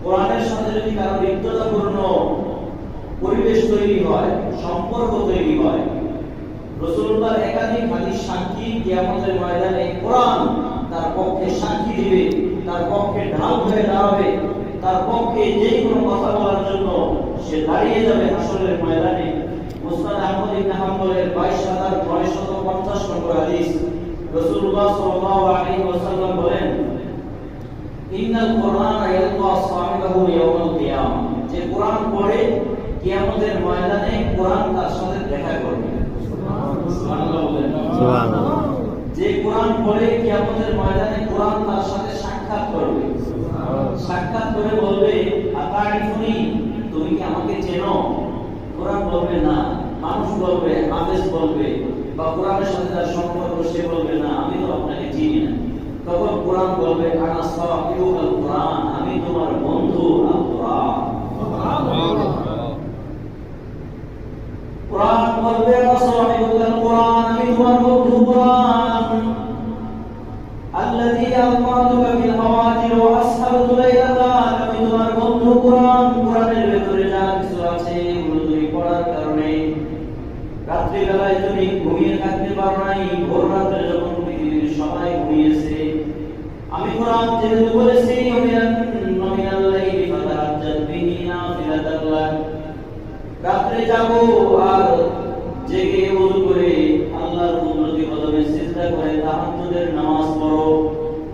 কোরআনের সাথে যদি কারো লিপ্ততাপূর্ণ পরিবেশ তৈরি হয়, সম্পর্ক তৈরি হয়, রাসূলুল্লাহর একাধিক হাদিস সাক্ষী কিয়ামতের ময়দানে কোরআন তার পক্ষে সাক্ষী দিবে, তার পক্ষে ঢাল হয়ে দাঁড়াবে, তার পক্ষে যে কোনো কথা বলার জন্য সে দাঁড়িয়ে যাবে হাসরের ময়দানে। মুসনাদ আহমদ ইবনে হাম্বলের 22950 নম্বর হাদিস, রাসূলুল্লাহ সাল্লাল্লাহু আলাইহি ওয়াসাল্লাম বলেন, ইন্নাল কুরআনা ইয়ালকা সাহিবাহু ইয়াউমাল কিয়ামা, যে কোরআন পড়ে কিয়ামতের ময়দানে কোরআন তার সাথে দেখা করবে। সুবহানাল্লাহ বলেন। সুবহানাল্লাহ। যে কোরআন পড়ে কিয়ামতের ময়দানে কোরআন তার সাথে সাক্ষাৎ করবে। সাক্ষাৎ করে বলবে, আতারিফুনি, তুমি কি আমাকে চেনো? কোরআন বলবে না। মানুষ বলবে, হাফেজ বলবে, বা কোরআনের সাথে তার সম্পর্ক সে বলবে না, আমি তো আপনাকে চিনি না। তখন কোরআন বলবে, আনা সাহিবুল কোরআন, আমি তোমার বন্ধু আল কোরআন। কোরআন বলবে, আনা সাহিবুল কোরআন, আমি তোমার বন্ধু কোরআন। আল্লাযী আলমাতুকা ফিল হাওয়াজির ওয়া আসহাবতু লাইলাতান, আমি তোমার বন্ধু কোরআন। কোরআনের ভিতরে যা কিছু আছে এগুলো তুমি পড়ার কারণে রাত্রি বেলায় তুমি ঘুমিয়ে থাকতে পারো নাই, ভোর রাতে যখন পৃথিবীর সবাই ঘুমিয়েছে, আমি কোরআন যেহেতু বলেছি, মিনাল লাইলি ফাতাহাজ্জাত বিহি নাফিলাতান লাক, রাত্রে জাগো আর জেগে ওযু করে আল্লাহর কুদরতি কদমে সিজদা করে তাহাজ্জুদের নামাজ পড়ো।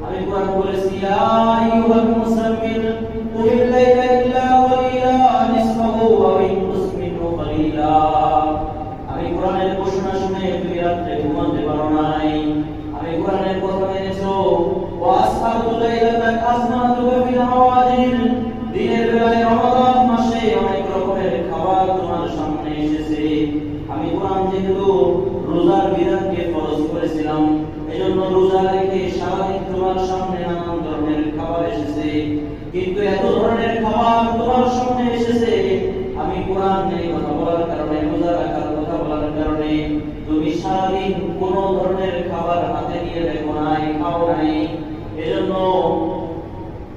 আমি কোরআন বলেছি, ইয়া আইয়ুহাল মুসাম্মিল কুমিল লাইলা ইল্লা ক্বালিলা নিসফাহু ওয়া ইনকুস মিনহু ক্বালিলা। আমি কোরআনের ঘোষণা শুনে তুমি রাতে ঘুমাতে পারো নাই, আমি কোরআনের কথা মেনেছো। ওয়া আসহাবুল লাইলাতাক আসমাতুকা ফিল হাওয়াজির, দিনের বেলায় রমাদান মাসে অনেক রকমের খাবার তোমার সামনে এসেছে। আমি কোরআন যেহেতু রোজার বিধানকে ফরজ করেছিলাম, এজন্য রোজা রেখে সারাদিন তোমার সামনে নানান ধরনের খাবার এসেছে। কিন্তু এত ধরনের খাবার তোমার সামনে এসেছে, আমি কোরআন এই কথা বলার কারণে, রোজা রাখার কথা বলার কারণে তুমি সারাদিন কোন ধরনের খাবার হাতে নিয়ে দেখো নাই, খাও নাই। এজন্য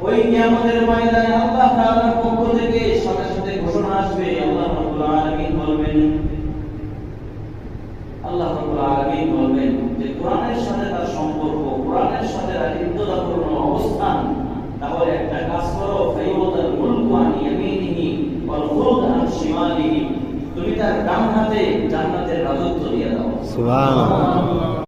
ওই কিয়ামতের ময়দানে আল্লাহ তাআলার পক্ষ থেকে সাথে সাথে ঘোষণা আসবে, আল্লাহ রাব্বুল আলামিন বলবেন, আল্লাহ রাব্বুল আলামিন বলবেন যে কোরআনের সাথে তার সম্পর্ক, কোরআনের সাথে তার ইত্তেদাপূর্ণ অবস্থান, তাহলে একটা কাজ করো, ফায়ুদাল মুলকু আন ইয়ামিনিহি ওয়াল খুলদ আন শিমালিহি, তুমি তার ডান হাতে জান্নাতের রাজত্ব দিয়ে দাও। সুবহানাল্লাহ।